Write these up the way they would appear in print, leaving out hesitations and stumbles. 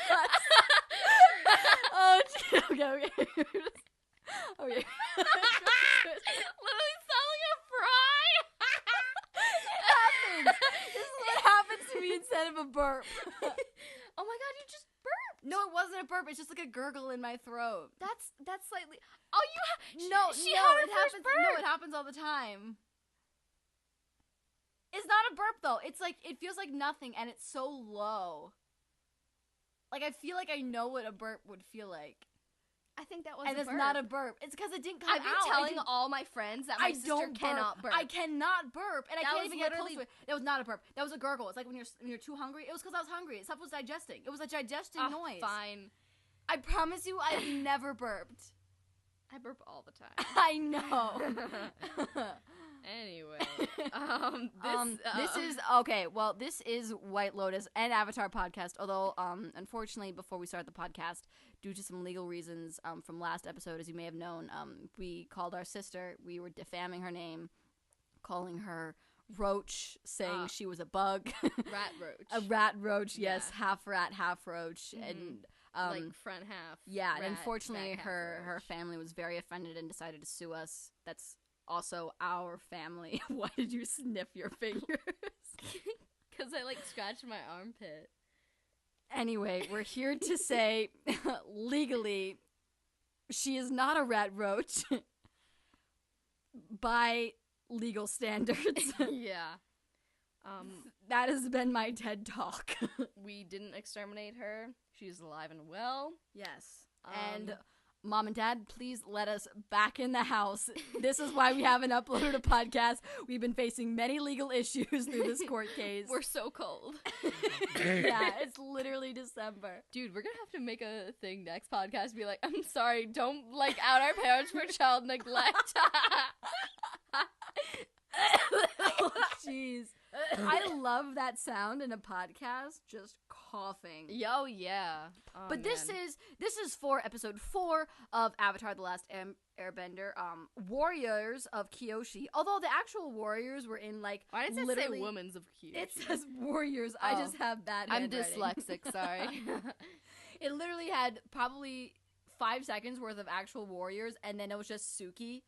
What? Oh, okay. Okay. Literally selling a fry. It happens. This is what happens to me instead of a burp. Oh my god, you just burped. No, it wasn't a burp. It's just like a gurgle in my throat. That's slightly. Oh, you she no, had her it first happens. burp. No, it happens all the time. It's not a burp though. It's like it feels like nothing, and it's so low. Like I feel like I know what a burp would feel like. I think that was And a it's burp. not a burp. It's because it didn't come I've been out. telling all my friends that my sister cannot burp. I cannot burp, and I That can't was even get close literally- to it. That was not a burp. That was a gurgle. It's like when you're too hungry. It was because I was hungry. Stuff was digesting. It was a digesting noise. Fine. I promise you, I've never burped. I burp all the time. I know. Anyway, this is okay. Well, this is White Lotus and Avatar podcast. Although, unfortunately, before we start the podcast, due to some legal reasons, from last episode, as you may have known, we called our sister. We were defaming her name, calling her Roach, saying she was a bug, rat roach, a rat roach. Yeah. Yes, half rat, half roach, and. like front half. Yeah, rat, and unfortunately, back half her roach. family was very offended and decided to sue us. That's also our family. Why did you sniff your fingers? Because I scratched my armpit. Anyway, we're here to say, legally, she is not a rat roach by legal standards. Yeah. That has been my TED Talk. We didn't exterminate her. She's alive and well. Yes. And Mom and Dad, please let us back in the house. This is why we haven't uploaded a podcast. We've been facing many legal issues through this court case. We're so cold. Yeah, it's literally December. Dude, we're gonna have to make a thing next podcast. Be like, I'm sorry, don't out our parents for child neglect. Oh, jeez. I love that sound in a podcast, just coughing. Yo, yeah. Oh, But this is for episode 4 of Avatar the Last Airbender, Warriors of Kyoshi. Although the actual warriors were in Why does it literally say Women's of Kyoshi? It says warriors. I just have bad I'm handwriting. dyslexic, sorry. It literally had probably 5 seconds worth of actual warriors, and then it was just Suki.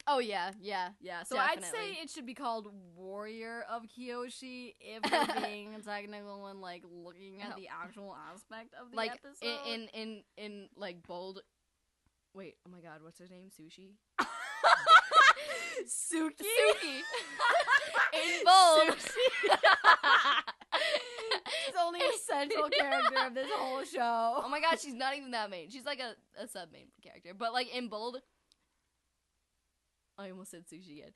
Oh, yeah. Yeah, so Definitely. I'd say it should be called Warrior of Kyoshi if we're being technical and looking at the actual aspect of the episode. in bold. Wait, oh my god, what's her name? Sushi? Suki? In bold. She's only a central character of this whole show. Oh my god, she's not even that main. She's a sub-main character. But in bold, I almost said Sushi again.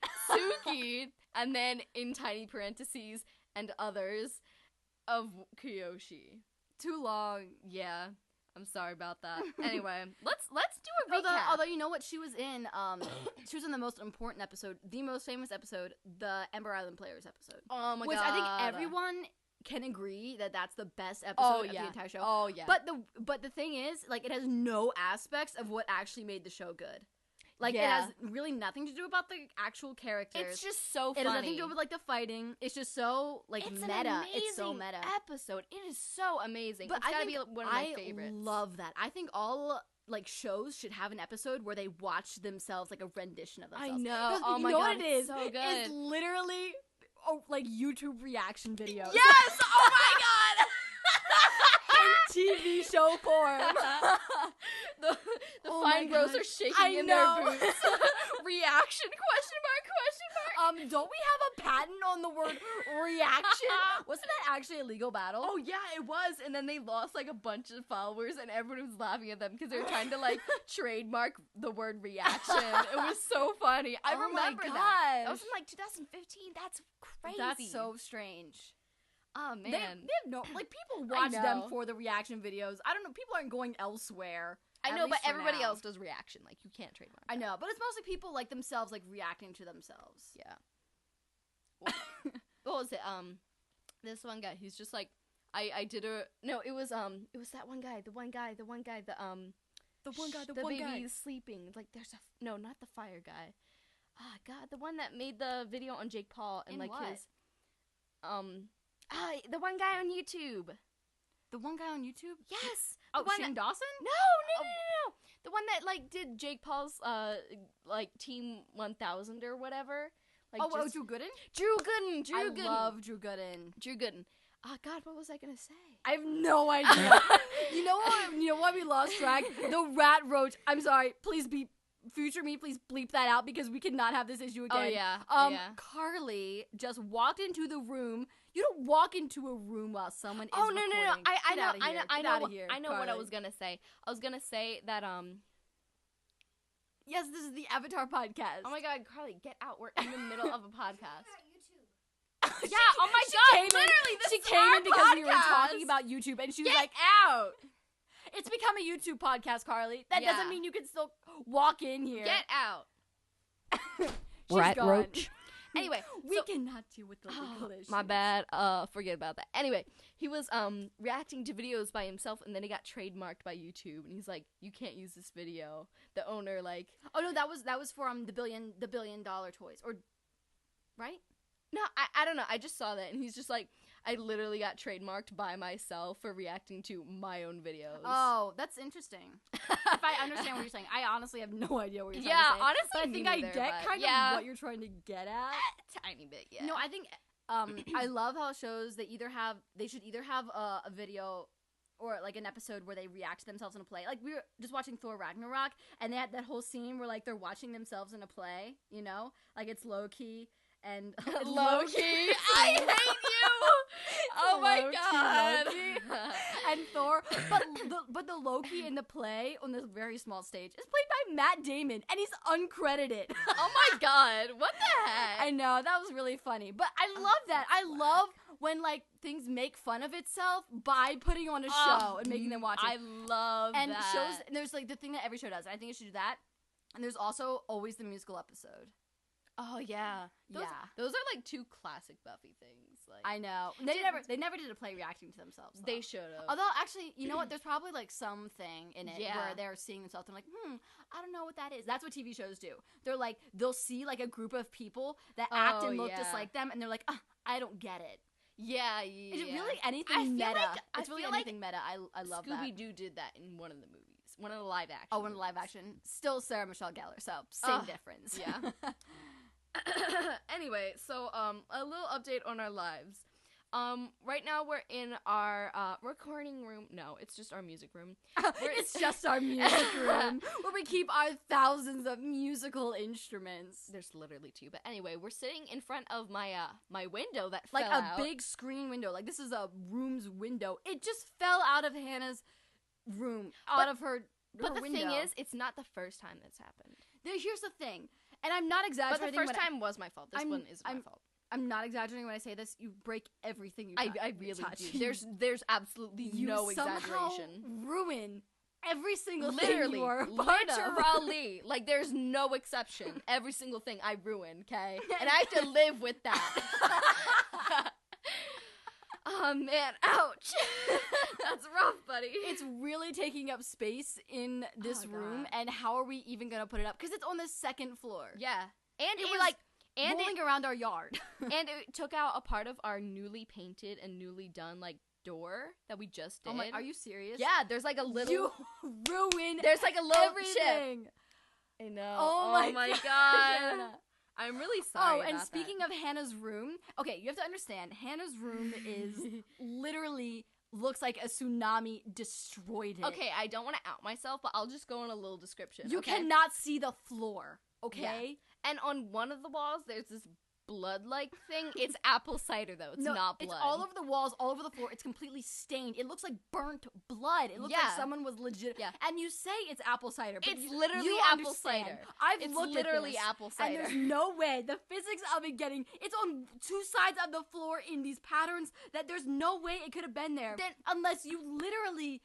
Suki, and then in tiny parentheses, and others of Kyoshi. Too long. Yeah, I'm sorry about that. Anyway, let's do a recap. Although you know what, she was in the most important episode, the most famous episode, the Ember Island Players episode. Oh my god. Which I think everyone can agree that that's the best episode of the entire show. Oh yeah. But the thing is, it has no aspects of what actually made the show good. It Yeah. has really nothing to do about the actual characters. It's just so funny. It has nothing to do with the fighting. It's just so it's meta. An amazing It's so meta. episode. It is so amazing. But It's I gotta think be one of my favorites. I love that. I think all shows should have an episode where they watch themselves, a rendition of themselves. I know. Because Oh my you know god, what it is? it's so good. It's literally YouTube reaction videos. Yes! Oh my god! In TV show form. the Oh fine my bros God. are shaking I in know. their boots. Reaction? Question mark? Don't we have a patent on the word reaction? Wasn't that actually a legal battle? Oh yeah, it was. And then they lost a bunch of followers, and everyone was laughing at them because they were trying to trademark the word reaction. It was so funny. I remember that. That was in 2015. That's crazy. That's so strange. Oh man, They have no people watch them for the reaction videos. I don't know. People aren't going elsewhere. I at know, but least for everybody now. else does reaction. You can't trademark. I know, but it's mostly people themselves reacting to themselves. Yeah. What was it? This one guy who's just I did a no. It was that one guy. The one guy. The one guy baby's sleeping. There's no, not the fire guy. Ah, God, the one that made the video on Jake Paul and In what? his The one guy on YouTube. The one guy on YouTube? Yes. Shane Dawson? No. The one that like did Jake Paul's like Team 1000 or whatever. Like Drew Gooden? Drew Gooden. I love Drew Gooden. God, what was I gonna say? I have no idea. You know what we lost track? The rat roach. I'm sorry. Please future me, please bleep that out because we cannot have this issue again. Oh yeah. Carly just walked into the room. You don't walk into a room while someone is recording. No. I know Carly. what I was gonna say. I was gonna say that Yes, this is the Avatar podcast. Oh my God, Carly, get out! We're in the middle of a podcast. Yeah, oh my God, literally, she came in because we were talking about YouTube, and she was like, out! It's become a YouTube podcast, Carly. That doesn't mean you can still walk in here. Get out. Rat roach. Anyway, we cannot deal with the legal issues. My bad. Forget about that. Anyway, he was reacting to videos by himself, and then he got trademarked by YouTube, and he's like, "You can't use this video." The owner, like, oh no, that was for the $1 billion toys, or right? No, I don't know. I just saw that, and he's just like, I literally got trademarked by myself for reacting to my own videos. Oh, that's interesting. If I understand what you're saying, I honestly have no idea what you're trying to say. Yeah, honestly, but I think I get kind of what you're trying to get at. Tiny bit, yeah. No, I think I love how shows they should either have a video or like an episode where they react to themselves in a play. Like we were just watching Thor Ragnarok, and they had that whole scene where like they're watching themselves in a play. You know, like it's low key. And low key, I hate you. Oh my God. And Thor, but the Loki in the play on this very small stage is played by Matt Damon, and he's uncredited. Oh my God, what the heck? I know, that was really funny, but I love that. I love when like things make fun of itself by putting on a show and making them watch it. I love and that. Shows. And there's like the thing that every show does. And I think it should do that. And there's also always the musical episode. Oh yeah, those are like two classic Buffy things. Like I know they never did a play reacting to themselves. Though. They should have. Although actually, you know what? There's probably like something in it where they're seeing themselves and like, I don't know what that is. That's what TV shows do. They're like they'll see like a group of people that act and look just like them, and they're like, I don't get it. Yeah. Is it really anything meta? It's really anything meta. I love that. Scooby-Doo did that in one of the movies, one of the live action. Oh, one of the live action. Still Sarah Michelle Gellar, so same difference. Yeah. Anyway, so a little update on our lives. Right now we're in our recording room. No, it's just our music room. It's just our music room where we keep our thousands of musical instruments. There's literally 2, but anyway, we're sitting in front of my my window that like fell a out. Big screen window. Like this is a room's window. It just fell out of Hannah's room, out of her. But the window. thing is, it's not the first time that's happened. Here's the thing. And I'm not exaggerating. But the first time was my fault. This one is my fault. I'm not exaggerating when I say this. You break everything you touch. I really do. There's absolutely no exaggeration. Ruin every single thing you are a part literally. Like there's no exception. Every single thing I ruin, okay? And I have to live with that. Oh man, ouch. That's rough, buddy. It's really taking up space in this room, and how are we even gonna put it up? Because it's on the 2nd floor. Yeah. And it was like rolling around our yard. And it took out a part of our newly painted and newly done like door that we just did. Oh my, are you serious? Yeah, there's like a little You ruined there's like a little everything. chip. I know. Oh my God. I'm really sorry. Oh, and speaking of Hannah's room, okay, you have to understand, Hannah's room is literally looks like a tsunami destroyed it. Okay, I don't want to out myself, but I'll just go on a little description. You cannot see the floor, okay? Yeah. And on one of the walls, there's this blood-like thing. It's apple cider, though. It's not blood. It's all over the walls, all over the floor. It's completely stained. It looks like burnt blood. It looks like someone was legit. Yeah. And you say it's apple cider, but it's literally apple cider. I've looked at this, apple cider. And there's no way. The physics of it it's on 2 sides of the floor in these patterns that there's no way it could have been there. Unless you literally...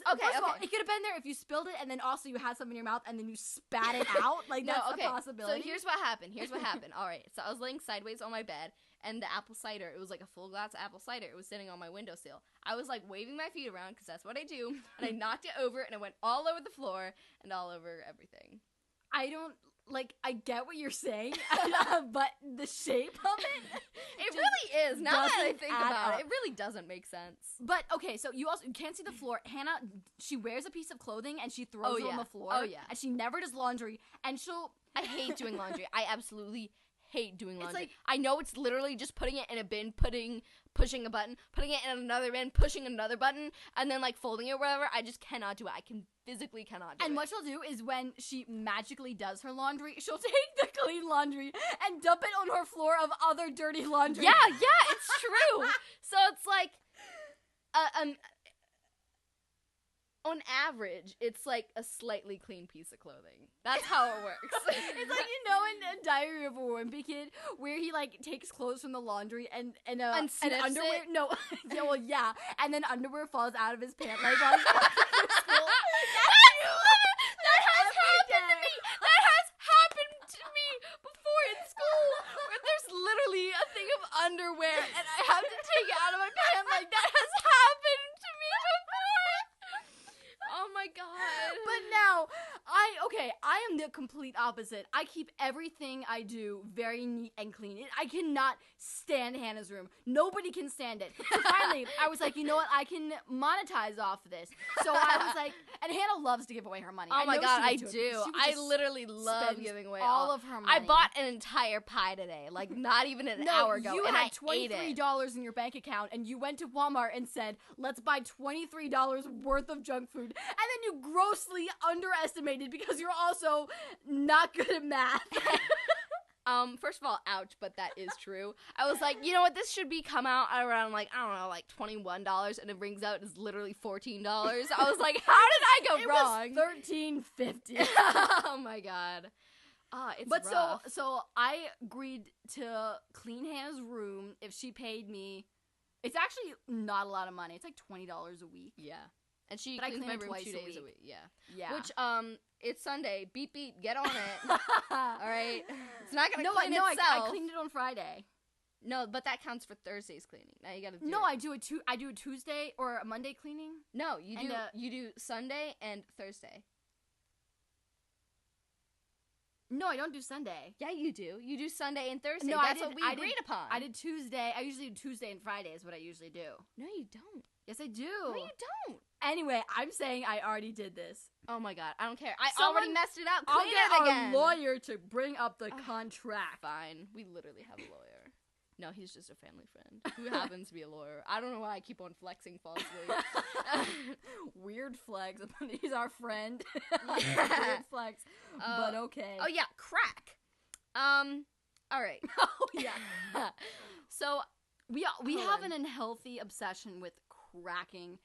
First of all, it could have been there if you spilled it, and then also you had something in your mouth, and then you spat it out. Like, that's a possibility. So here's what happened. All right, so I was laying sideways on my bed, and the apple cider, it was like a full glass of apple cider. It was sitting on my windowsill. I was, like, waving my feet around, because that's what I do, and I knocked it over, and it went all over the floor, and all over everything. I don't... like, I get what you're saying, but the shape of it... It really is. Now that I think about it, it really doesn't make sense. But, okay, so you can't see the floor. Hannah, she wears a piece of clothing, and she throws it on the floor. Oh, yeah. And she never does laundry, and I hate doing laundry. I absolutely hate doing laundry. Like, I know it's literally just putting it in a bin, pushing a button, putting it in another bin, pushing another button, and then, like, folding it or whatever. I just cannot do it. I physically cannot do it. And what she'll do is when she magically does her laundry, she'll take the clean laundry and dump it on her floor of other dirty laundry. Yeah, it's true. So it's like, on average, it's like a slightly clean piece of clothing. That's how it works. It's like, in Diary of a Wimpy Kid, where he, like, takes clothes from the laundry and underwear. It? No, yeah, and then underwear falls out of his pant leg while he's walking through school. That has happened to me. That has happened to me before in school, where there's literally a thing of underwear and I have to take it out of my pant leg. That has happened to me before. Oh my god. But now, I am the complete opposite. I keep everything I do very neat and clean. I cannot stand Hannah's room. Nobody can stand it. So finally, I was like, you know what? I can monetize off of this. So I was like, and Hannah loves to give away her money. Oh my god, I do. I literally love giving away all of her money. I bought an entire pie today, like not even an hour ago, you and had I ate it. $23 in your bank account, and you went to Walmart and said, let's buy $23 worth of junk food. And then you grossly underestimated because you're also not good at math. First of all, ouch, but that is true. I was like, you know what, this should come out around, like, I don't know, like $21, and it rings out as literally $14. I was like, how did I go wrong? It was $13.50. Oh my god. It's but rough. so I agreed to clean Hannah's room if she paid me. It's actually not a lot of money. It's like $20 a week. Yeah. And she but cleans I my clean room twice 2 a days week. a week. Yeah. Yeah. Which, it's Sunday. Beep, beep. Get on it. All right? It's not going to clean itself. I cleaned it on Friday. No, but that counts for Thursday's cleaning. Now you got to do No, it. I do a Tuesday or a Monday cleaning. No, you do Sunday and Thursday. No, I don't do Sunday. Yeah, you do. You do Sunday and Thursday. No, That's what we agreed upon. I did Tuesday. I usually do Tuesday and Friday is what I usually do. No, you don't. Yes, I do. No, you don't. Anyway, I'm saying I already did this. Oh my god, I don't care. I already messed it up. Clean I'll it get again. a lawyer to bring up the contract. Fine. We literally have a lawyer. No, he's just a family friend who happens to be a lawyer. I don't know why I keep on flexing falsely. Weird flex. He's our friend. Yeah. Weird flex. But okay. Oh yeah, crack. All right. Oh yeah. So we have an unhealthy obsession with cracking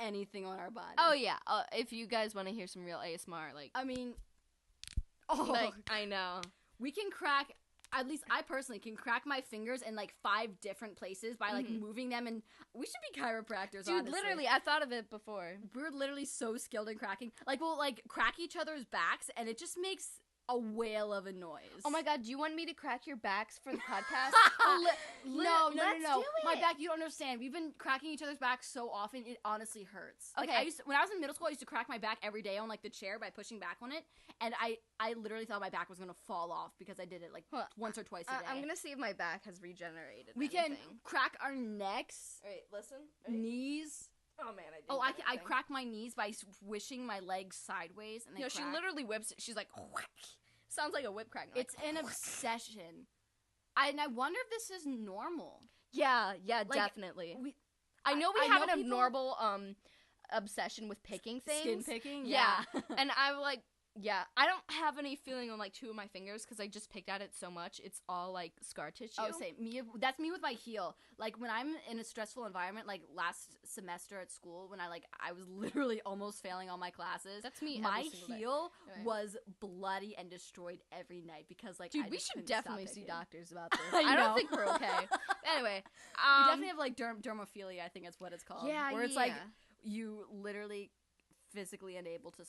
anything on our body. Oh yeah. If you guys want to hear some real ASMR, like I mean, I know we can crack. At least I personally can crack my fingers in like 5 different places by like moving them, and we should be chiropractors. Dude, honestly. literally, I thought of it before. We're literally so skilled in cracking. Like we'll like crack each other's backs, and it just makes a whale of a noise. Oh my god, do you want me to crack your backs for the podcast? No. Let's do My it. back, you don't understand. We've been cracking each other's backs so often, it honestly hurts. Okay. Like, when I was in middle school, I used to crack my back every day on like the chair by pushing back on it, and I literally thought my back was gonna fall off because I did it like once or twice a day. I'm gonna see if my back has regenerated. We can crack our necks. Alright, listen. Knees. Oh man, I did. I crack my knees by swishing my legs sideways, and they crack. She literally whips it. She's like, whack. Sounds like a whip crack. It's an obsession. And I wonder if this is normal. Yeah, like, definitely. I know we have an abnormal obsession with picking things. Skin picking? Yeah. And I'm like, yeah, I don't have any feeling on like 2 of my fingers because I just picked at it so much. It's all like scar tissue. Oh, same. That's me with my heel. Like when I'm in a stressful environment, like last semester at school, when I was literally almost failing all my classes. That's me. My heel was bloody and destroyed every night because like. Dude, we should definitely see doctors about this. I don't think we're okay. Anyway, we definitely have like dermophilia. I think that's what it's called. Yeah, where it's like you literally physically unable to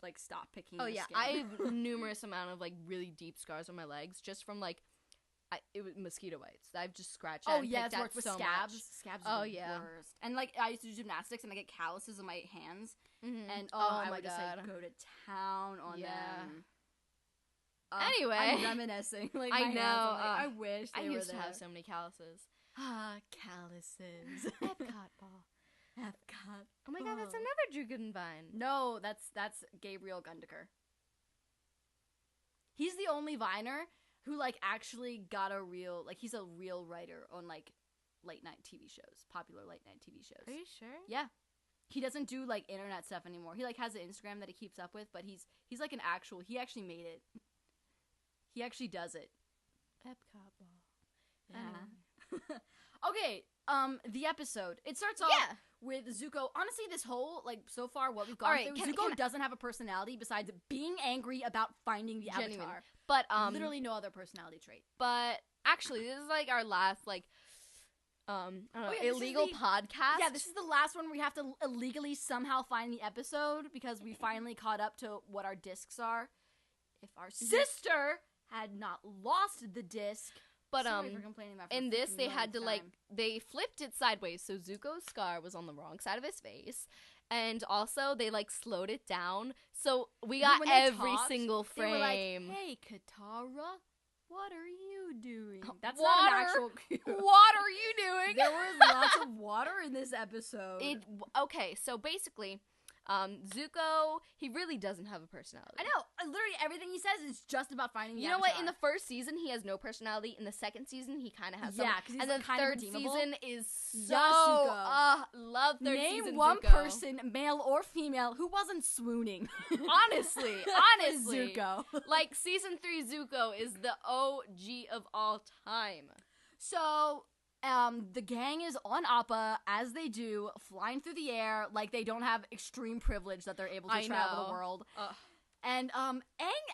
like stop picking. Oh your yeah, skin. I have numerous amount of like really deep scars on my legs just from like it was mosquito bites. I've just scratched. Oh yeah, it's worked with so scabs. Much. Scabs are the worst. And like I used to do gymnastics and I get calluses on my hands, and I would just like go to town on them. Anyway. I'm reminiscing. Like, I my know. hands, I'm like, I wish they I were used there. to have so many calluses. Calluses. Epcot ball. Epcot. Oh my god, that's another Drew Goodenvine. No, that's Gabriel Gundaker. He's the only Viner who, like, actually got a real, like, he's a real writer on, like, late night TV shows, popular late night TV shows. Are you sure? Yeah. He doesn't do, like, internet stuff anymore. He, like, has an Instagram that he keeps up with, but he's like an actual, he actually made it. He actually does it. Epcot ball. Yeah. Okay, the episode. It starts off with Zuko. Honestly, this whole, like, so far what we've gone through, Zuko doesn't have a personality besides being angry about finding the Avatar. But, literally no other personality trait. But, actually, this is, like, our last, like, I don't know, illegal podcast. Yeah, this is the last one where we have to illegally somehow find the episode because we finally caught up to what our discs are. If our sister had not lost the disc... But, sorry for complaining about in this, they had to, time. like, they flipped it sideways, so Zuko's scar was on the wrong side of his face, and also, they, like, slowed it down, so we got every single frame. They were like, hey, Katara, what are you doing? That's water. Not an actual cue. What are you doing? There was lots of water in this episode. Okay, so basically... Zuko, he really doesn't have a personality. I know. Literally everything he says is just about finding the Avatar. Avatar. What? In the first season, he has no personality. In the second season, he kind of has some. Yeah, because he's and the kind third of redeemable. season is so... Zuko. Love third season Name one Zuko. person, male or female, who wasn't swooning. Honestly. Zuko. Like, season 3 Zuko is the OG of all time. So... the gang is on Appa, as they do, flying through the air, like they don't have extreme privilege that they're able to travel the world. And, Aang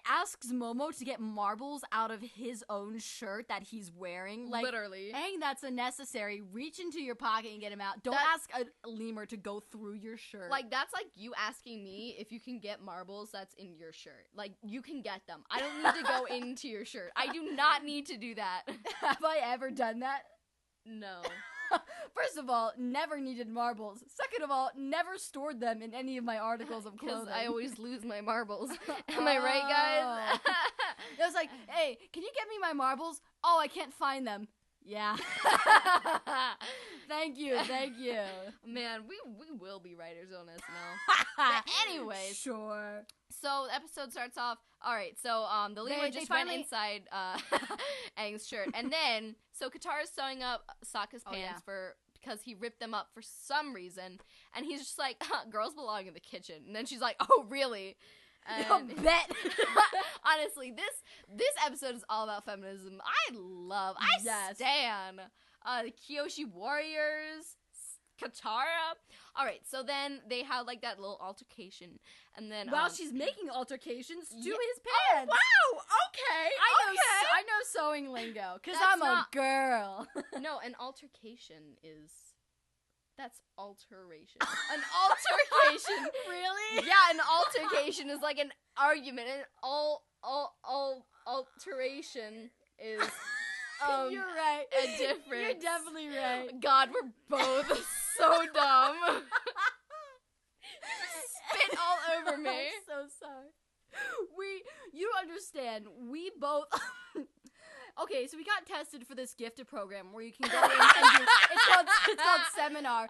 asks Momo to get marbles out of his own shirt that he's wearing. Like, literally. Aang, that's unnecessary. Reach into your pocket and get him out. Don't ask a lemur to go through your shirt. Like, that's like you asking me if you can get marbles that's in your shirt. Like, you can get them. I don't need to go into your shirt. I do not need to do that. Have I ever done that? No. First of all, never needed marbles. Second of all, never stored them in any of my articles of clothing. Because I always lose my marbles. Am I right, guys? I was like, hey, can you get me my marbles? Oh, I can't find them. Yeah. Thank you. Man, we will be writers on SNL. But anyways. Sure. So the episode starts off, alright, so the lemur just went inside Aang's shirt. And then, so Katara's sewing up Sokka's pants because he ripped them up for some reason. And he's just like, girls belong in the kitchen. And then she's like, oh, really? And bet. Honestly, this episode is all about feminism. I stan. The Kyoshi warriors, Katara. Alright, so then they have like that little altercation. And then while she's making altercations to his Oh, pants. wow! Okay. I know sewing lingo, because I'm a girl. No, an altercation is... That's alteration. An altercation. Really? Yeah, an altercation is like an argument. An alteration is you're right. A difference. You're definitely right. God, we're both so dumb. Spit all over me. I'm so sorry. You understand, we both... Okay, so we got tested for this gifted program where you can go in and do... It's called Seminar.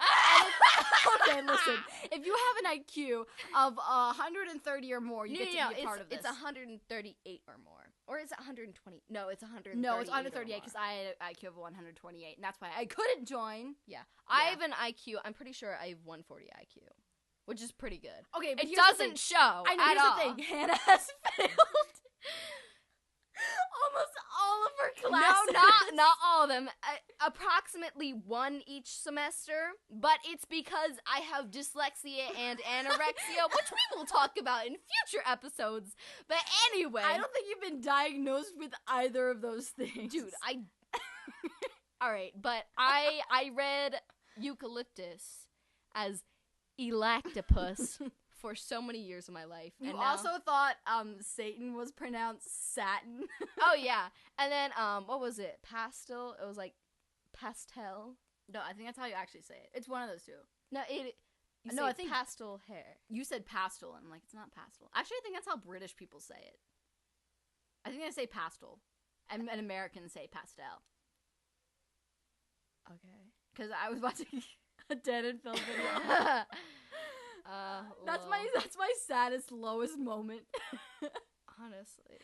Okay, listen. If you have an IQ of 130 or more, you get to be a part of this. It's 138 or more. Or is it 120? No, it's 138. No, it's 138 because I had an IQ of 128, and that's why I couldn't join. Yeah. I have an IQ, I'm pretty sure I have 140 IQ, which is pretty good. Okay, but it doesn't show I know, at here's all. the thing. Hannah has failed almost all of her classes. No, not all of them. Approximately one each semester, but it's because I have dyslexia and anorexia, which we will talk about in future episodes. But anyway, I don't think you've been diagnosed with either of those things. Dude, Alright, but I read eucalyptus as elactopus for so many years of my life. You and now... also thought Satan was pronounced satin. Oh yeah. And then what was it? Pastel? It was like pastel. No, I think that's how you actually say it. It's one of those two. No, I think pastel hair. You said pastel, and I'm like, it's not pastel. Actually, I think that's how British people say it. I think they say pastel. And Americans say pastel. Okay. Because I was watching a Dead and Phil video. That's my saddest, lowest moment. Honestly.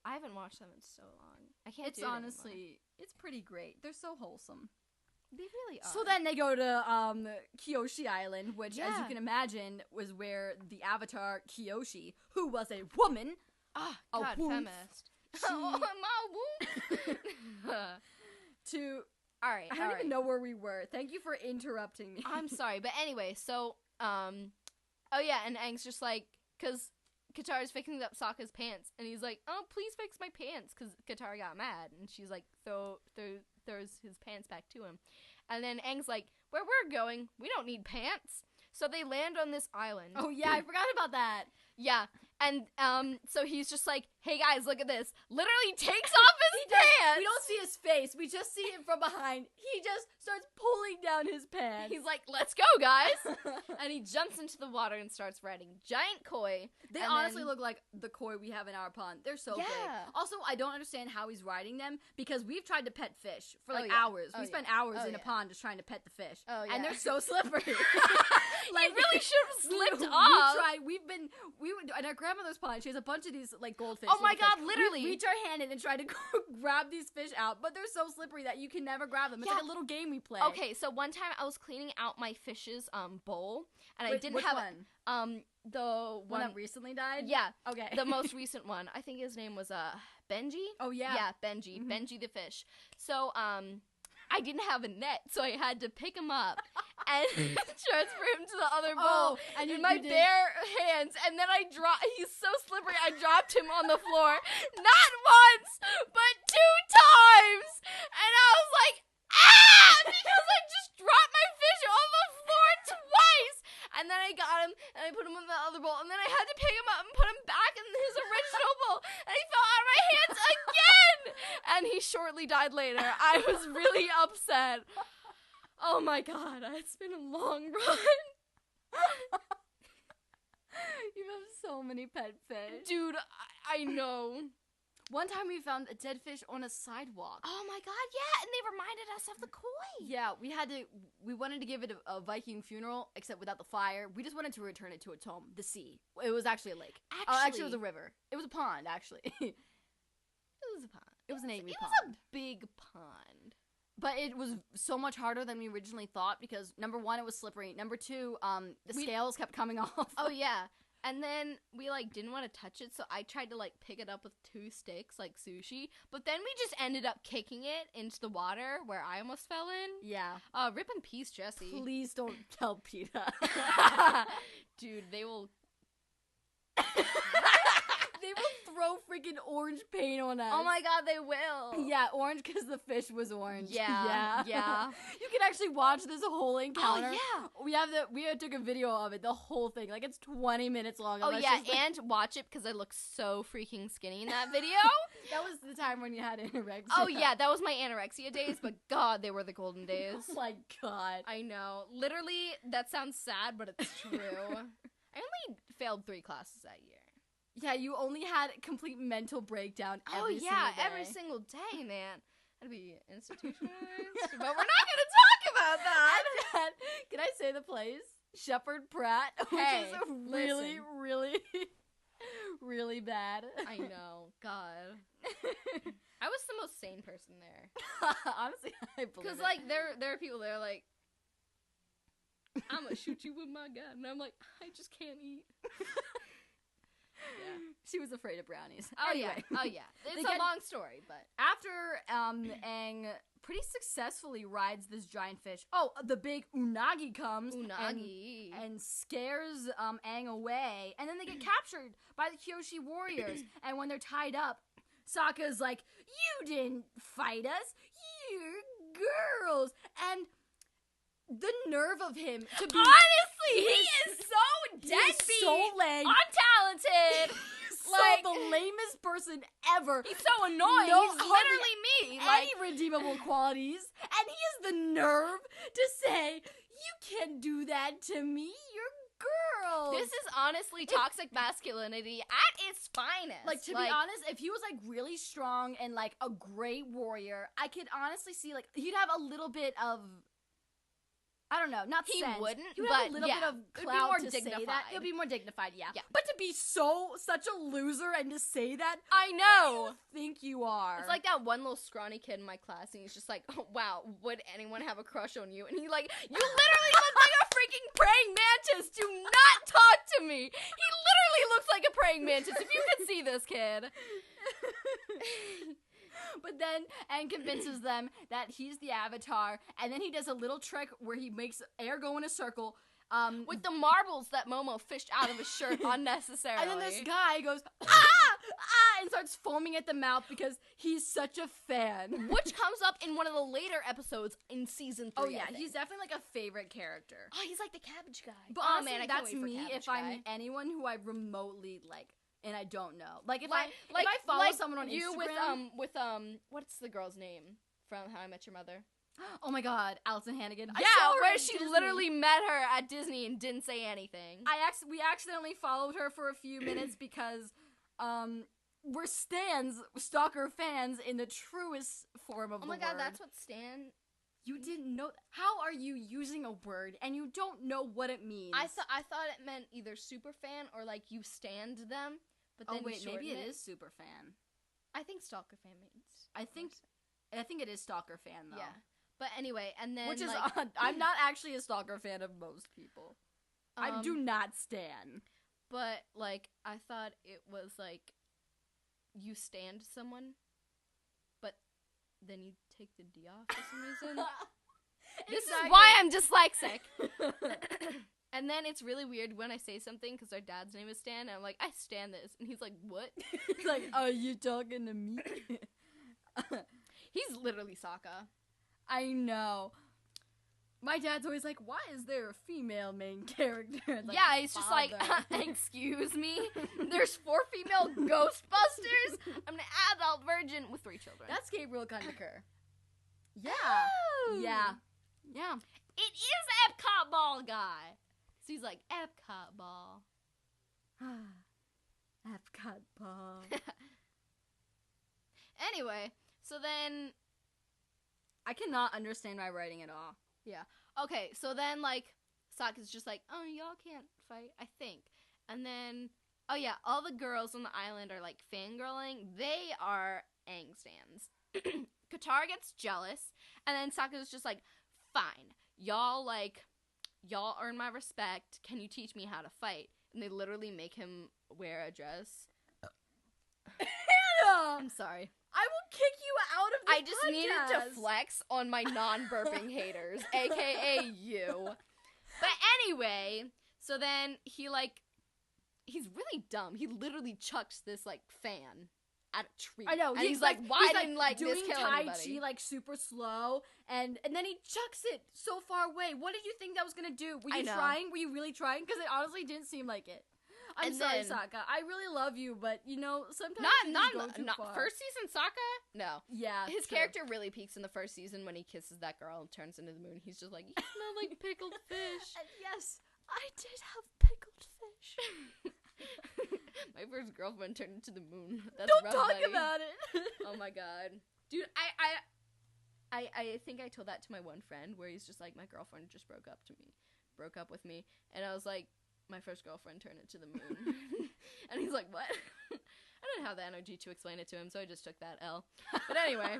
I haven't watched them in so long. I can't It's do it honestly, anymore. it's pretty great. They're so wholesome. They really are. So then they go to Kyoshi Island, which, as you can imagine, was where the Avatar Kyoshi, who was a woman, God, feminist. Oh, my womb. Alright, I don't even know where we were. Thank you for interrupting me. I'm sorry, but anyway, so, oh yeah, and Aang's just like, because Katara's fixing up Sokka's pants, and he's like, oh, please fix my pants, because Katara got mad, and she's like, throws his pants back to him. And then Aang's like, where we're going, we don't need pants. So they land on this island. Oh yeah, I forgot about that. Yeah, and so he's just like, hey guys, look at this. Literally takes off his pants. We don't see his face. We just see it from behind. He just starts pulling down his pants. He's like, let's go, guys. And he jumps into the water and starts riding giant koi. They honestly look like the koi we have in our pond. They're so big. Also, I don't understand how he's riding them, because we've tried to pet fish for hours. We spent hours in a pond just trying to pet the fish. And they're so slippery. Like, he really should have slipped off. We went at our grandmother's pond. She has a bunch of these like goldfish. Oh my god, literally. We reach our hand in and try to grab these fish out, but they're so slippery that you can never grab them. It's like a little game we play. Okay, so one time I was cleaning out my fish's bowl, and I didn't which have one? The one that recently died? Yeah. Okay. The most recent one. I think his name was Benji. Oh yeah. Yeah, Benji. Mm-hmm. Benji the fish. So I didn't have a net, so I had to pick him up and transfer him to the other bowl and in my bare hands. And then he's so slippery, I dropped him on the floor. Not once, but 2 times. And I was like, ah! Because I just dropped my fish on the floor twice. And then I got him, and I put him in the other bowl, and then I had to pick him up and put him back in his original bowl, and he fell out of my hands again! And he shortly died later. I was really upset. Oh my god, it's been a long run. You have so many pet fish. Dude, I know. One time we found a dead fish on a sidewalk. Oh my god, yeah, and they reminded us of the koi. Yeah, we wanted to give it a Viking funeral, except without the fire. We just wanted to return it to its home, the sea. It was actually a lake. Actually, it was a river. It was a pond, actually. It was a pond. It was an angry pond. It was a big pond. But it was so much harder than we originally thought, because number one, it was slippery. Number two, the scales kept coming off. Oh, yeah. And then we, didn't want to touch it, so I tried to, pick it up with 2 sticks, like sushi. But then we just ended up kicking it into the water, where I almost fell in. Yeah. Rip in peace, Jesse. Please don't tell PETA. Dude, they will... They will throw freaking orange paint on us. Oh my god, they will. Yeah, orange because the fish was orange. Yeah. You can actually watch this whole encounter. Oh yeah. We took a video of it, the whole thing. It's 20 minutes long. Oh yeah, and watch it because I look so freaking skinny in that video. That was the time when you had anorexia. Oh yeah, that was my anorexia days, but god, they were the golden days. Oh my god. I know. Literally, that sounds sad, but it's true. I only failed 3 classes that year. Yeah, you only had a complete mental breakdown every single day. Every single day, man. I'd be institutionalized. But we're not going to talk about that. Can I say the place? Shepherd Pratt, which is really, really, really bad. I know. God. I was the most sane person there. Honestly, I believe it. Because, there are people there, I'm going to shoot you with my gun. And I'm like, I just can't eat. Yeah. She was afraid of brownies. Oh, anyway. yeah. It's a long story, but... After Aang pretty successfully rides this giant fish, the big Unagi comes and scares Aang away, and then they get captured by the Kyoshi warriors, and when they're tied up, Sokka's like, you didn't fight us, you're girls, and... the nerve of him to be... Honestly, he is so deadbeat. So lame. Untalented. The lamest person ever. He's so annoying. He's literally me. Any redeemable qualities. And he has the nerve to say, you can't do that to me. You're girls. This is honestly toxic masculinity at its finest. Like, to be honest, if he was, like, really strong and, like, a great warrior, I could honestly see, like, he'd have a little bit of, I don't know, not he sense. wouldn't, He would but have a little bit of clout to dignified. say that. It would be more dignified, yeah. But to be such a loser and to say that, I know. Who do you think you are? It's like that one little scrawny kid in my class, and he's just like, oh, wow, would anyone have a crush on you? And he's like, you literally look like a freaking praying mantis. Do not talk to me. He literally looks like a praying mantis. If you could see this kid. But then, and convinces them that he's the Avatar, and then he does a little trick where he makes air go in a circle. With the marbles that Momo fished out of his shirt unnecessarily. And then this guy goes, and starts foaming at the mouth because he's such a fan. Which comes up in one of the later episodes in season 3. Oh yeah, he's definitely like a favorite character. Oh, he's like the cabbage guy. But honestly, man, that's me if I'm anyone who I remotely like. And I don't know. Like, if I follow someone on Instagram... with what's the girl's name from How I Met Your Mother? Oh my god, Alison Hannigan. Yeah, where she literally met her at Disney and didn't say anything. We accidentally followed her for a few minutes because, we're stalker fans in the truest form of the word. Oh my god, that's what stan... You didn't know... How are you using a word and you don't know what it means? I thought it meant either super fan or, like, you stand them. But then maybe it is super fan. I think stalker fan means. I think it is stalker fan though. Yeah. But anyway, and then which is odd. I'm not actually a stalker fan of most people. I do not stan. But like I thought it was like you stand someone, but then you take the D off for some reason. This is why I'm dyslexic. And then it's really weird when I say something because our dad's name is Stan, and I'm like, I stan this. And he's like, what? He's like, are you talking to me? He's literally Sokka. I know. My dad's always like, why is there a female main character? Like, yeah, it's just like, excuse me? There's 4 female Ghostbusters? I'm an adult virgin with 3 children. That's Gabriel Gundaker. Yeah. Oh. Yeah. Yeah. It is Epcot Ball guy. So he's like, Epcot Ball. Epcot Ball. Anyway, so then... I cannot understand my writing at all. Yeah. Okay, so then, like, Sokka's just like, oh, y'all can't fight, I think. And then, oh yeah, all the girls on the island are, like, fangirling. They are Aang stans. Katara gets jealous, and then Sokka's just like, fine. Y'all earn my respect. Can you teach me how to fight? And they literally make him wear a dress. Hannah! I'm sorry. I will kick you out of the I just needed to flex on my non-burping haters, a.k.a. you. But anyway, so then he's really dumb. He literally chucks this, like, fan at a tree. I know. And he's like, why didn't, like, doing this kill Tai anybody? Chi, like, super slow, and then he chucks it so far away. What did you think that was gonna do? Were you trying? Were you really trying? Because it honestly didn't seem like it. I'm sorry, Sokka. I really love you, but, you know, sometimes not go too far. First season Sokka? No. Yeah. His character really peaks in the first season when he kisses that girl and turns into the moon. He's just like, you smell like pickled fish. And yes, I did have pickled fish. My first girlfriend turned into the moon. That's Don't rough, talk buddy. about it. Oh my god. Dude, I think I told that to my one friend where he's just like, my girlfriend just broke up with me. And I was like, my first girlfriend turned into the moon. And he's like, what? I didn't have the energy to explain it to him, so I just took that L. But anyway.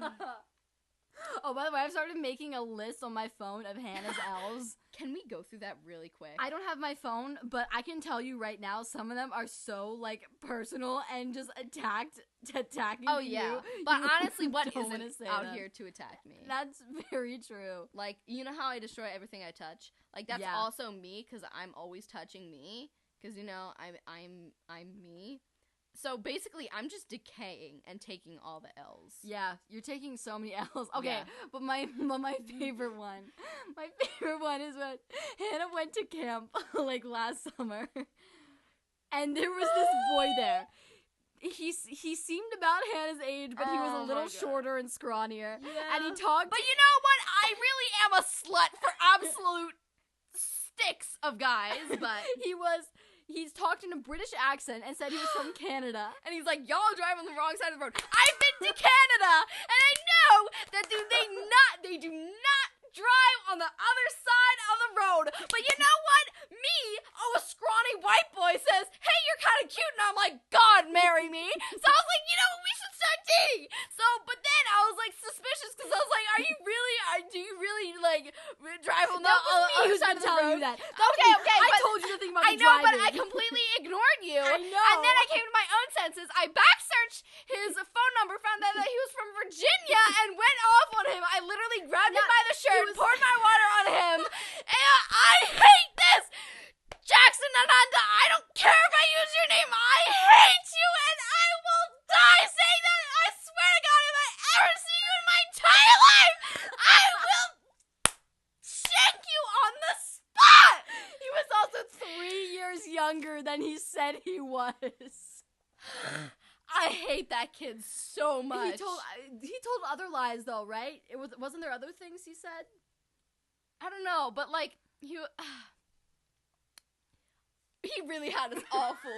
Oh, by the way, I've started making a list on my phone of Hannah's L's. Can we go through that really quick? I don't have my phone, but I can tell you right now, some of them are so, like, personal and just attacking Oh, yeah. you. But You honestly, what don't isn't out here to attack me? That's very true. Like, you know how I destroy everything I touch? Like, that's also me, because I'm always touching me. Because, you know, I'm me. So basically, I'm just decaying and taking all the L's. Yeah, you're taking so many L's. Okay, Yeah. but my favorite one, is when Hannah went to camp like last summer, and there was this boy there. He seemed about Hannah's age, but he was a little shorter and scrawnier. Yeah. And he talked. But you know what? I really am a slut for absolute mix of guys, but he's talked in a British accent and said he was from Canada. And he's like, y'all drive on the wrong side of the road. I've been to Canada, and I know that they do not drive on the other side of the road. But you know what? Me, a scrawny white boy says, hey, you're kind of cute. And I'm like, God, marry me. So I was like, you know what? We should start dating. So, but then I was like suspicious because I was like, do you really like drive on the other side of the road? You that. Okay. I told you the thing about I the know, driving. but I completely ignored you. I know. And then I came to my own senses. I back-searched his phone number, found out that he was from Virginia, and went off on him. I literally grabbed him by the shirt, poured my water on him, and I hate this! Jackson and Ananda, I don't care if I use your name, I hate you, and I will die saying that! I swear to God, if I ever see you in my entire life, I will shank you on the spot! He was also 3 years younger than he said he was. I hate that kid so much. He told other lies though, right? Wasn't there other things he said? I don't know, but like he really had us awful.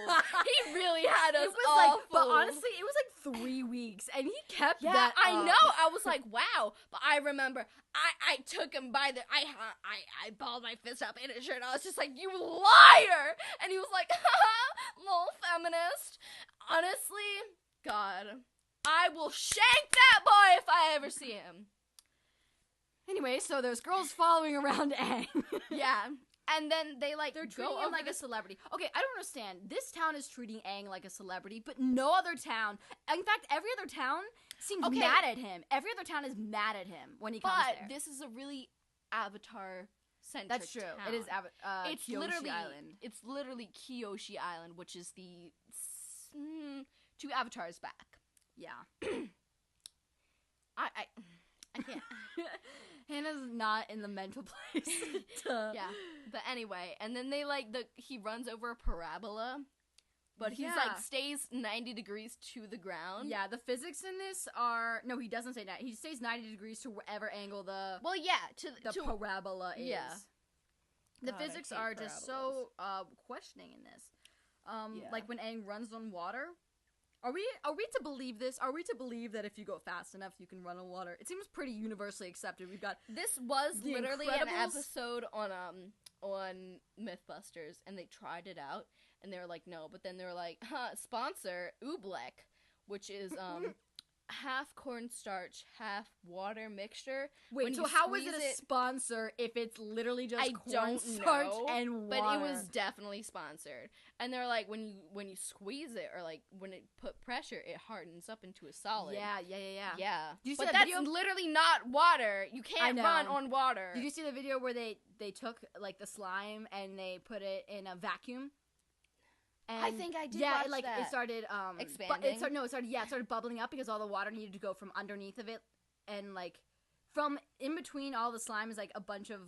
He really had us awful. But honestly, it was like 3 weeks, and he kept that. Yeah, I up. know. I was like, wow. But I remember, I took him by the. I balled my fist up in his shirt. I was just like, you liar! And he was like, little feminist. Honestly, God, I will shank that boy if I ever see him. Anyway, so there's girls following around Aang. Yeah. And then they're treating him like a celebrity. Okay, I don't understand. This town is treating Aang like a celebrity, but no other town. In fact, every other town seems mad at him. Every other town is mad at him when he comes there. But this is a really Avatar-centric That's true. town. It is It's Kyoshi Island. It's literally Kyoshi Island, which is the 2 avatars back. Yeah. I can't. Hannah's not in the mental place. Yeah. But anyway, and then he runs over a parabola, but he's stays 90 degrees to the ground. Yeah, the physics in this are no, he doesn't say that. He stays 90 degrees to whatever angle the parabola is. Yeah. The physics are just so questioning in this. Like when Aang runs on water. Are we to believe this? Are we to believe that if you go fast enough, you can run on water? It seems pretty universally accepted. We've got this was literally an episode on Mythbusters, and they tried it out, and they were like, no, but then they were like, sponsor Oobleck, which is half cornstarch, half water mixture. Wait, so how is it a sponsor if it's literally just cornstarch and water? But it was definitely sponsored. And they're like, when you squeeze it, or like when it put pressure, it hardens up into a solid. Yeah. But that's literally not water. You can't run on water. Did you see the video where they took like the slime and they put it in a vacuum? And I think I did watch that. It started expanding. It started bubbling up because all the water needed to go from underneath of it, and like from in between all the slime is like a bunch of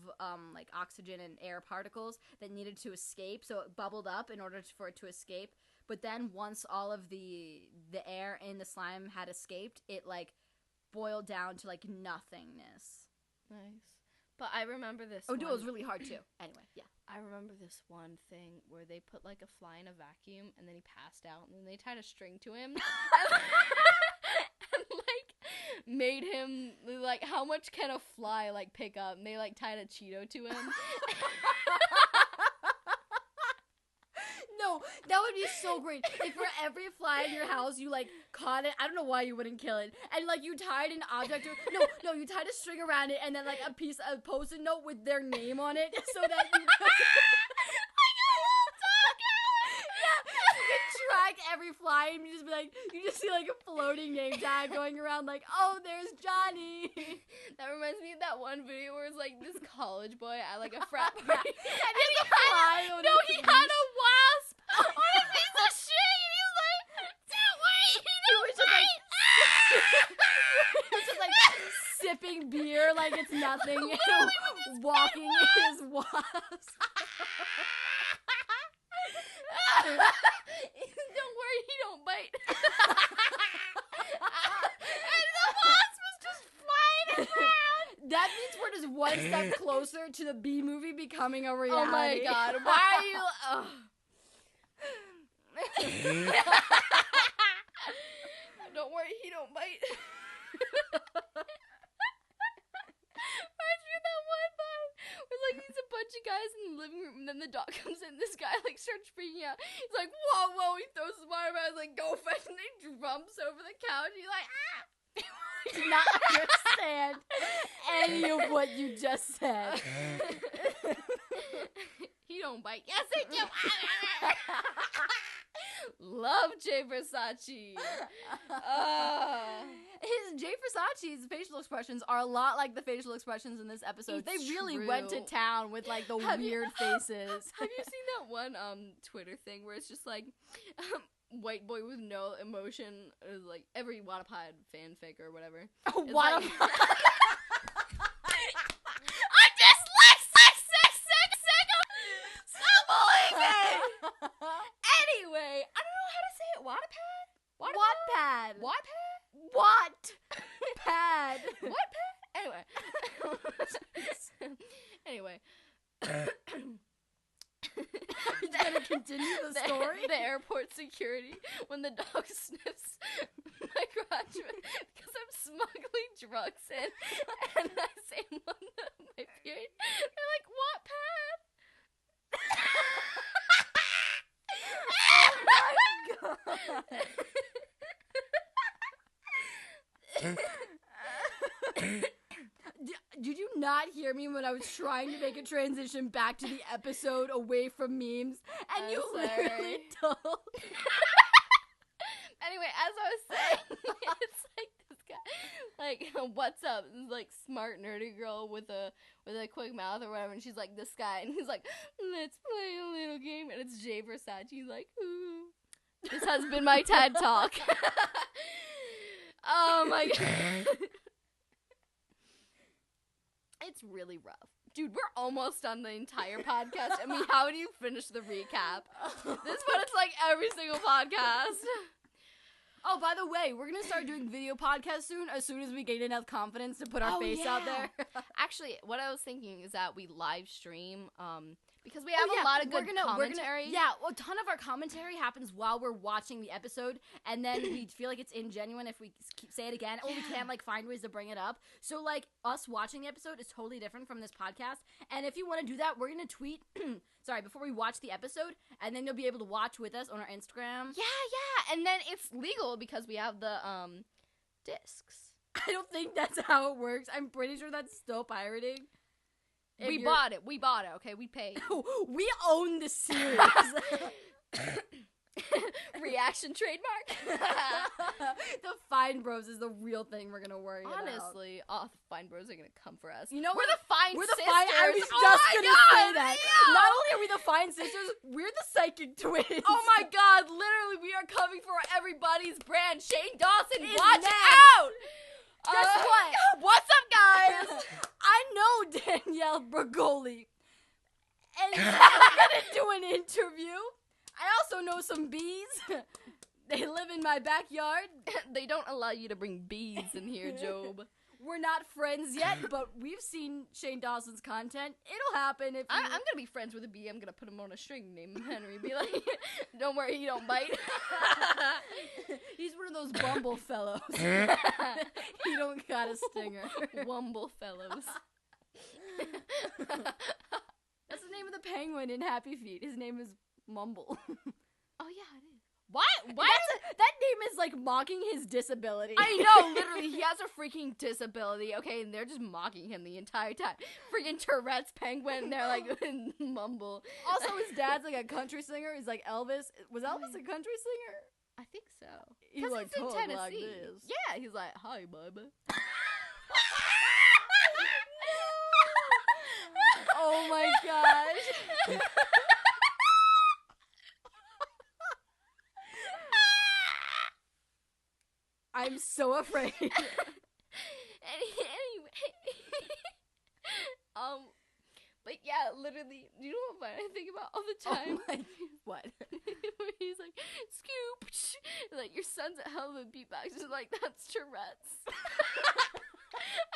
like oxygen and air particles that needed to escape, so it bubbled up in order for it to escape. But then once all of the air in the slime had escaped, it like boiled down to like nothingness. Nice. But I remember this. Oh, dude, it was really hard too. Anyway, yeah. I remember this one thing where they put like a fly in a vacuum, and then he passed out, and then they tied a string to him, and like made him like, how much can a fly like pick up? And they like tied a Cheeto to him. No, that would be so great. If for every fly in your house, you, like, caught it. I don't know why you wouldn't kill it. And, like, you tied an object to No, you tied a string around it and then, like, a Post-it note with their name on it so that you could... track every fly and you just see like a floating name tag going around like, oh, there's Johnny. That reminds me of that one video where it's like this college boy at like a frat party. and he had a wasp on a piece of shit, and he was like, don't wait, he was just like sipping beer like it's nothing, walking his wasp. Don't worry, he don't bite. And the wasp was just flying around. That means we're just one step closer to the B movie becoming a reality. Oh my god, why are you... Don't worry, he don't bite. Reminds me of that one line where like he's a bunch of guys in the living room and then the dog comes in, this guy like starts freaking out. He's like, whoa, he throws his water bottle, like, go fetch, and he jumps over the couch. He's like, ah! I did not understand any of what you just said. He don't bite. Yes, I do. Love Jay Versace. His Jay Versace's facial expressions are a lot like the facial expressions in this episode. It's they really true. went to town with like the weird faces. Have you seen that one Twitter thing where it's just like white boy with no emotion, is like every Wattpad fanfic or whatever. Oh, Wattpad. Like, I'm dyslexic. Stop bullying me. Anyway, I don't know how to say it. Wattpad. Pad. Anyway. You gonna continue the story? The airport security when the dog sniffs my crotch because I'm smuggling drugs in, and I say I'm on my period. They're like, what pad? Oh my god. Did you not hear me when I was trying to make a transition back to the episode away from memes? And I'm you sorry. literally told. Anyway, as I was saying, it's like this guy, like, what's up? This like smart nerdy girl with a quick mouth or whatever, and she's like this guy, and he's like, let's play a little game, and it's Jay Versace. He's like, ooh. This has been my TED Talk. Oh my god. It's really rough. Dude, we're almost on the entire podcast. I mean, how do you finish the recap? This is what it's like every single podcast. Oh, by the way, we're going to start doing video podcasts soon as soon as we gain enough confidence to put our face out there. Actually, what I was thinking is that we live stream, because we have a lot of good commentary. A ton of our commentary happens while we're watching the episode, and then we feel like it's ingenuine if we say it again, or we can like find ways to bring it up. So like us watching the episode is totally different from this podcast. And if you want to do that, we're gonna tweet. Before we watch the episode, and then you'll be able to watch with us on our Instagram. Yeah, and then it's legal because we have the discs. I don't think that's how it works. I'm pretty sure that's still pirating. We bought it, okay? We paid. We own the series. Reaction trademark. The Fine Bros is the real thing we're gonna worry about. Honestly, the Fine Bros are gonna come for us. You know, we're the Fine Sisters. I was just gonna say that. Yeah. Not only are we the Fine Sisters, we're the Psychic Twins. Oh my god, literally, we are coming for everybody's brand. Shane Dawson, watch next. out! Guess what? What's up, guys? I know Danielle Bergoli, and I'm gonna do an interview. I also know some bees. They live in my backyard. They don't allow you to bring bees in here, Job. We're not friends yet, but we've seen Shane Dawson's content. It'll happen if I'm gonna be friends with a bee. I'm gonna put him on a string, name him Henry. Be like, don't worry, he don't bite. He's one of those Bumble fellows. He don't got a stinger. Wumble fellows. That's the name of the penguin in Happy Feet. His name is Mumble. Oh yeah, it is. What? That name is like mocking his disability. I know, literally, he has a freaking disability, okay, and they're just mocking him the entire time. Freaking Tourette's penguin, and they're like, Mumble. Also, his dad's like a country singer. He's like Elvis. Was Elvis a country singer? I think so. He like he's in Tennessee. Like this. Yeah, he's like, hi, bub. Oh my gosh. I'm so afraid. Anyway. But yeah, literally, you know what I think about all the time? Oh what? Where he's like, scoop, like, your son's a hell of a beatbox. Just like, that's Tourette's. I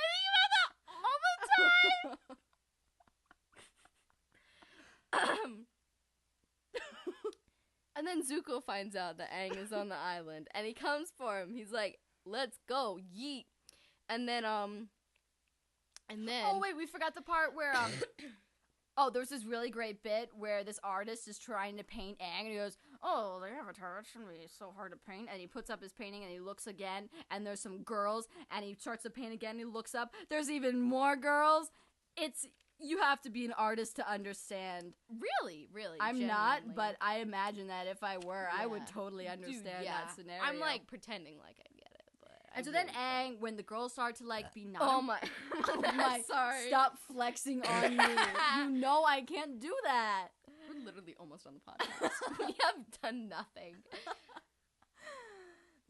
think about that all the time. And then Zuko finds out that Aang is on the island, and he comes for him. He's like, "Let's go, yeet!" And then oh wait, we forgot the part where oh, there's this really great bit where this artist is trying to paint Aang, and he goes, "Oh, the Avatar, it shouldn't be so hard to paint." And he puts up his painting, and he looks again, and there's some girls, and he starts to paint again, and he looks up, there's even more girls. You have to be an artist to understand. Really? I'm genuinely. not, but I imagine that if I were, I would totally understand that scenario. I'm, like, pretending like I get it, but and so then Aang, when the girls start to, like, be nice. Oh my. Sorry. Stop flexing on me. You know I can't do that. We're literally almost on the podcast. We have done nothing.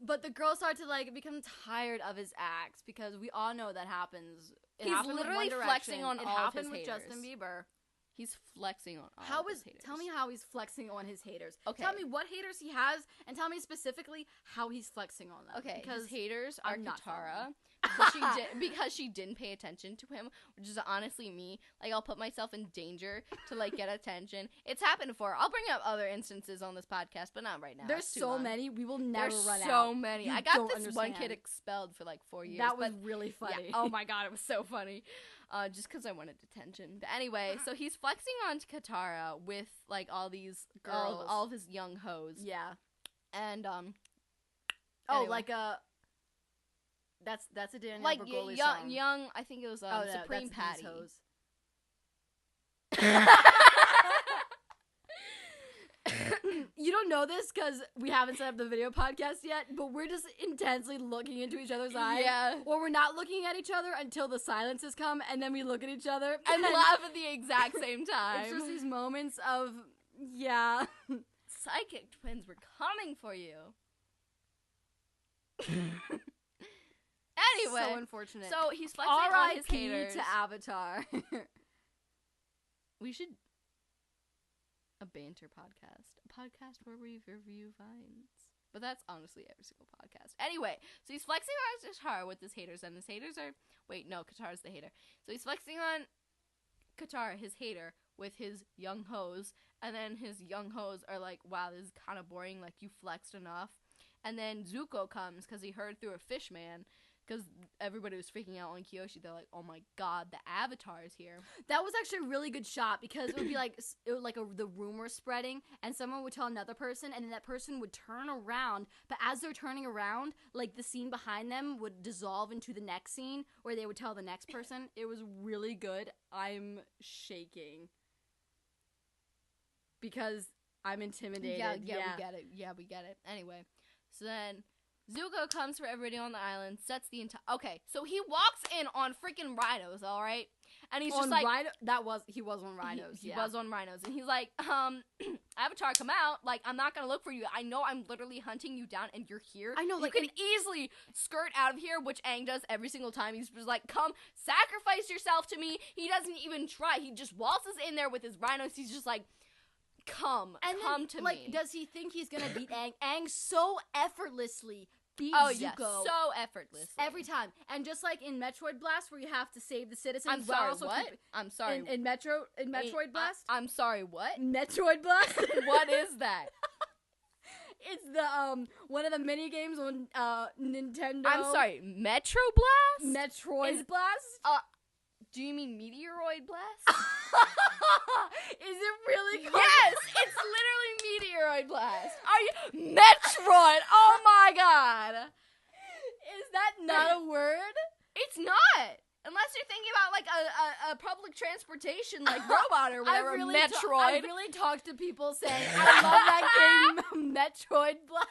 But the girls start to, like, become tired of his acts, because we all know that happens. He's literally flexing on all of his haters. It happened with Justin Bieber. He's flexing on all of his haters. Tell me how he's flexing on his haters. Okay. Tell me what haters he has, and tell me specifically how he's flexing on them. Okay, because his haters are Katara. Because she didn't pay attention to him, which is honestly me. Like, I'll put myself in danger to, like, get attention. It's happened before. I'll bring up other instances on this podcast, but not right now. There's so many. We will never run out. There's so many. I got this one kid expelled for, like, 4 years. That was really funny. Yeah. Oh, my God. It was so funny. Just because I wanted attention. But anyway, so he's flexing on Katara with, like, all these girls. All of his young hoes. Yeah. And, anyway. Like a... That's a Daniel like Bergoli song. Young, I think it was Supreme Patty. You don't know this because we haven't set up the video podcast yet, but we're just intensely looking into each other's eyes. Yeah. Or we're not looking at each other until the silences come, and then we look at each other and laugh at the exact same time. It's just these moments of, yeah. Psychic twins were coming for you. Anyway, so unfortunate. So he's flexing on his haters. R.I.P. to Avatar. We should a banter podcast, a podcast where we review vines. But that's honestly every single podcast. Anyway, so he's flexing on Katara with his haters, and his haters are Katara's the hater. So he's flexing on Katara, his hater, with his young hoes, and then his young hoes are like, "Wow, this is kind of boring. Like, you flexed enough." And then Zuko comes because he heard through a fish man, because everybody was freaking out on Kyoshi. They're like, "Oh my God, the Avatar is here." That was actually a really good shot, because it would be like the rumor spreading, and someone would tell another person, and then that person would turn around. But as they're turning around, like, the scene behind them would dissolve into the next scene where they would tell the next person. It was really good. I'm shaking because I'm intimidated. Yeah, we get it. Yeah, we get it. Anyway, so then Zuko comes for everybody on the island, sets the entire... Okay, so he walks in on freaking rhinos, alright? And he's just like... He was on rhinos, He was on rhinos. And he's like, Avatar, come out. Like, I'm not gonna look for you. I know I'm literally hunting you down, and you're here. I know, like... You can easily skirt out of here, which Aang does every single time. He's just like, come, sacrifice yourself to me. He doesn't even try. He just waltzes in there with his rhinos. He's just like... Come to me. Like, does he think he's gonna beat Aang? Aang so effortlessly beats Zuko. Yeah, so effortlessly. Every time. And just like in Metroid Blast, where you have to save the citizens. I'm sorry, what? I'm sorry. In Metroid Blast? I'm sorry, what? Metroid Blast? What is that? It's the, one of the mini games on, Nintendo. I'm sorry, Metro Blast? Metroid Blast? Do you mean Meteoroid Blast? Is it really called? Yes, it's literally Meteoroid Blast. Are you Metroid? Oh my God! Is that not a word? It's not. Unless you're thinking about like a public transportation like robot or whatever. Metroid. I really talked to people saying I love that game, Metroid Blast.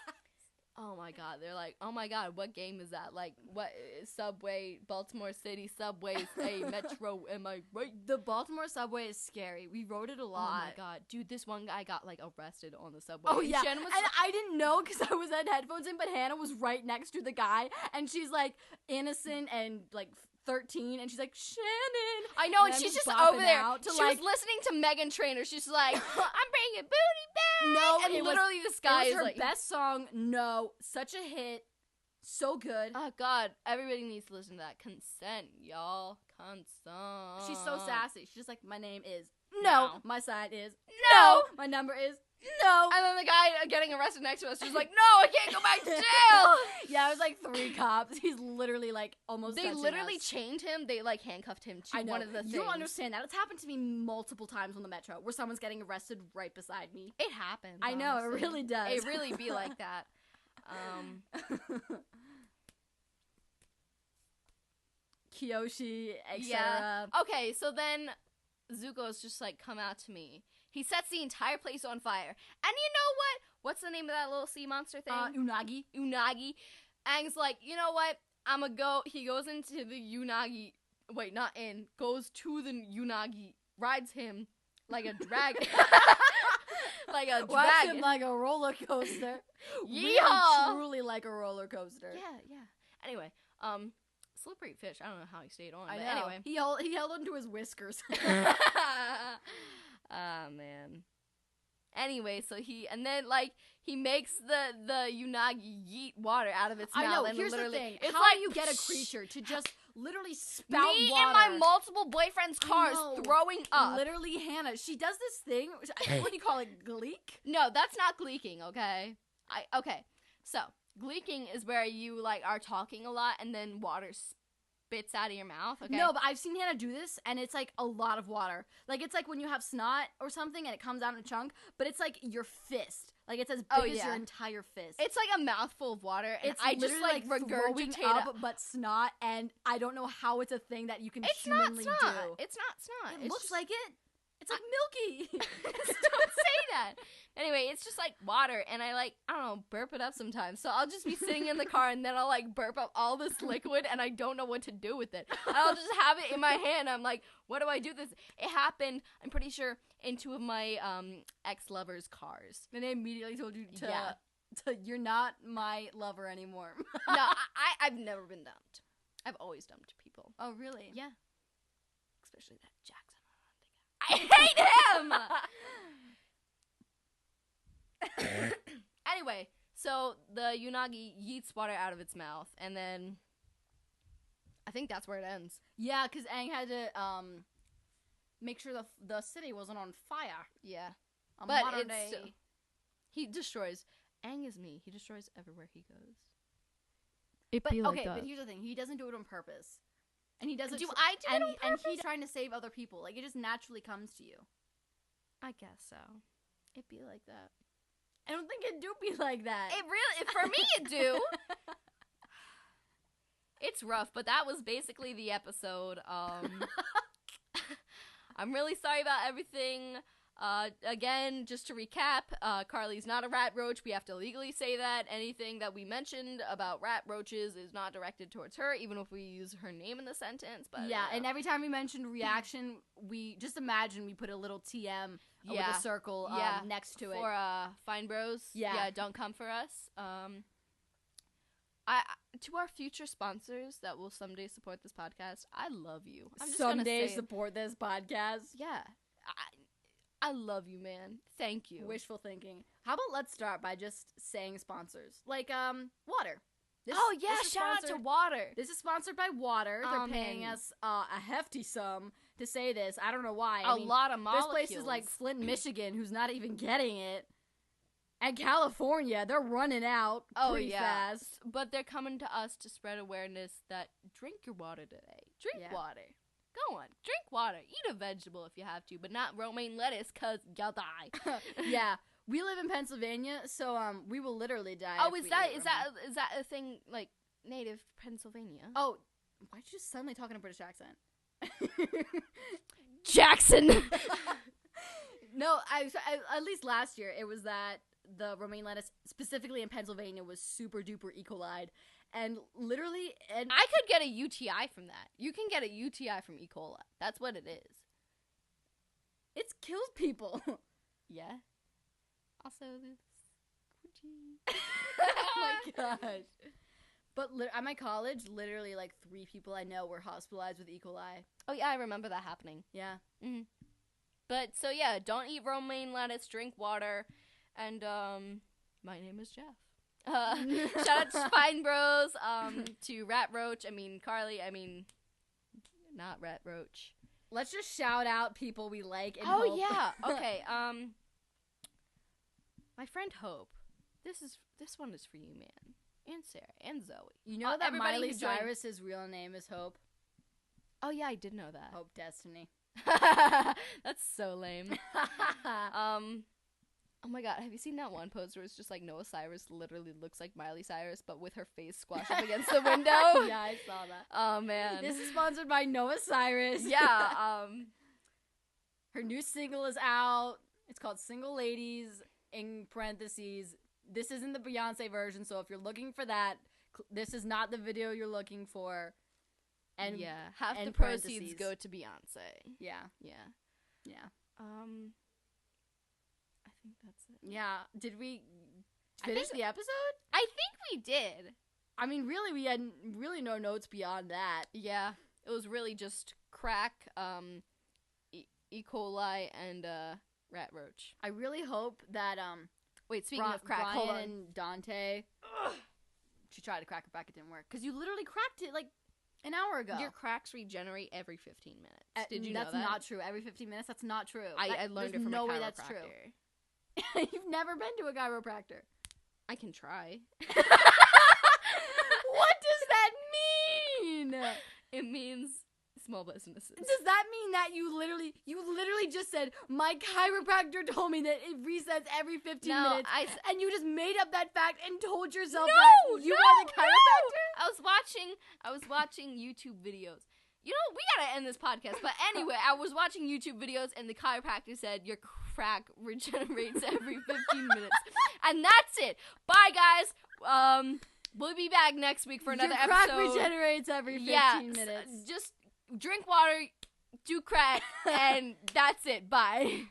Oh my God, they're like, oh my God, what game is that? Like, what, Subway, Baltimore City Subway, hey, Metro, am I right? The Baltimore Subway is scary. We rode it a lot. Oh my God, dude, this one guy got, like, arrested on the subway. Oh, yeah, and I didn't know because I was had headphones in, but Hannah was right next to the guy, and she's, like, innocent and, like, 13, and she's like, Shannon. I know, and she's just over there. She was listening to Meghan Trainor. She's like, I'm bringing booty back. No, and literally this guy is like, her best song. No, such a hit, so good. Oh God, everybody needs to listen to that. Consent, y'all. handsome. She's so sassy. She's just like, my name is No. my sign is No. my number is no. And then the guy getting arrested next to us was like, no, I can't go back to jail. Yeah, it was like 3 cops. He's literally like almost They literally chained him. They like handcuffed him to one of the things. You don't understand that. It's happened to me multiple times on the metro where someone's getting arrested right beside me. It happens. I know, honestly. It really does. It really be like that. Kyoshi, etc. Yeah. Okay, so then Zuko's just like, come out to me. He sets the entire place on fire. And you know what? What's the name of that little sea monster thing? Unagi. Unagi. Aang's like, you know what? I'ma go. He goes into the Unagi. Wait, not in. Goes to the Unagi. Rides him like a dragon. Like a Watch dragon. him like a roller coaster. Yeehaw! Really, truly like a roller coaster. Yeah. Anyway, slippery fish. I don't know how he stayed on. I but know. Anyway, he held onto his whiskers. Ah, man. Anyway, so he makes the Unagi yeet water out of its mouth. I know. And here's the literally, thing. it's How like do you get a creature to just literally spout me water? in my multiple boyfriends' cars throwing up? Literally, Hannah. She does this thing. What do you call it? Gleek? No, that's not gleeking. Okay. Okay. So gleeking is where you like are talking a lot and then water spits out of your mouth. Okay. No, but I've seen Hannah do this, and it's like a lot of water. Like it's like when you have snot or something, and it comes out in a chunk. But it's like your fist. Like it's as big as your entire fist. It's like a mouthful of water, and it's I just like regurgitate up, but snot, and I don't know how it's a thing that you can humanly do. It's not snot. It looks like it. It's like milky. Don't say that. Anyway, it's just like water, and I don't know, burp it up sometimes. So I'll just be sitting in the car, and then I'll like burp up all this liquid, and I don't know what to do with it. I'll just have it in my hand. I'm like, what do I do with this? It happened, I'm pretty sure, in 2 of my ex-lovers' cars. And they immediately told you to you're not my lover anymore. No, I've never been dumped. I've always dumped people. Oh, really? Yeah. Especially that Jackson. I hate him! Anyway, so the Unagi yeets water out of its mouth, and then I think that's where it ends. Yeah, because Aang had to make sure the city wasn't on fire. Yeah. But modern day. He destroys. Aang is me. He destroys everywhere he goes. But here's the thing. He doesn't do it on purpose. And he doesn't. I do it on purpose? And he's trying to save other people. Like, it just naturally comes to you. I guess so. It be like that. I don't think it do be like that. It really, for me, it do. It's rough, but that was basically the episode. I'm really sorry about everything. Again, just to recap, Carly's not a rat roach. We have to legally say that. Anything that we mentioned about rat roaches is not directed towards her, even if we use her name in the sentence. But yeah, and every time we mentioned reaction, we just imagine we put a little TM with a circle next to it. For Fine Bros. Yeah, don't come for us. To our future sponsors that will someday support this podcast, I love you. I'm just someday support this podcast. Yeah. I love you, man. Thank you. Wishful thinking. How about let's start by just saying sponsors. Like, water. Shout out to Water. This is sponsored by Water. They're paying us a hefty sum to say this. I don't know why. I mean, lot of molecules. There's places like Flint, Michigan, who's not even getting it. And California, they're running out pretty fast. But they're coming to us to spread awareness that drink your water today. Drink water. Go on, drink water. Eat a vegetable if you have to, but not romaine lettuce, cause you'll die. Yeah, we live in Pennsylvania, so we will literally die. Oh, is that a thing like native Pennsylvania? Oh, why'd you suddenly talk in a British accent? Jackson. No, at least last year it was that the romaine lettuce, specifically in Pennsylvania, was super duper E. coli. And literally, I could get a UTI from that. You can get a UTI from E. coli. That's what it is. It's killed people. Yeah. Also, this. Oh my gosh. But at my college, literally, like 3 people I know were hospitalized with E. coli. Oh yeah, I remember that happening. Yeah. Mm-hmm. But so yeah, don't eat romaine lettuce. Drink water. And my name is Jeff. Shout out to Spine Bros, to Rat Roach, Carly, not rat roach. Let's just shout out people we like and Oh, hope. yeah. Okay, my friend Hope. This one is for you, man. And Sarah. And Zoe. You know that everybody Miley who joined- Cyrus's real name is Hope? Oh, yeah, I did know that. Hope Destiny. That's so lame. Oh my god, have you seen that one post where it's just like Noah Cyrus literally looks like Miley Cyrus, but with her face squashed up against the window? Yeah, I saw that. Oh man. This is sponsored by Noah Cyrus. Yeah, her new single is out. It's called Single Ladies, in parentheses. This isn't the Beyonce version, so if you're looking for that, this is not the video you're looking for. And yeah, half and the proceeds go to Beyonce. Yeah. Yeah. Yeah. I think that's it. Yeah. Did we finish the episode? I think we did. I mean, really, we had really no notes beyond that. Yeah. It was really just crack, E. coli, and rat roach. I really hope that Wait, speaking of crack, Brian hold on. and Dante. She tried to crack it back. It didn't work because you literally cracked it like an hour ago. Your cracks regenerate every 15 minutes. Did you know that? That's not true. Every 15 minutes, that's not true. I learned it from no a chiropractor. way that's true. You've never been to a chiropractor. I can try. What does that mean? It means small businesses. Does that mean that you literally just said, my chiropractor told me that it resets every 15 minutes, and you just made up that fact and told yourself that you are the chiropractor? I was watching YouTube videos. You know, we gotta end this podcast, but anyway, I was watching YouTube videos and the chiropractor said your crack regenerates every 15 minutes. And that's it. Bye, guys. We'll be back next week for another episode. Your crack regenerates every 15 minutes. Just drink water, do crack, and that's it. Bye.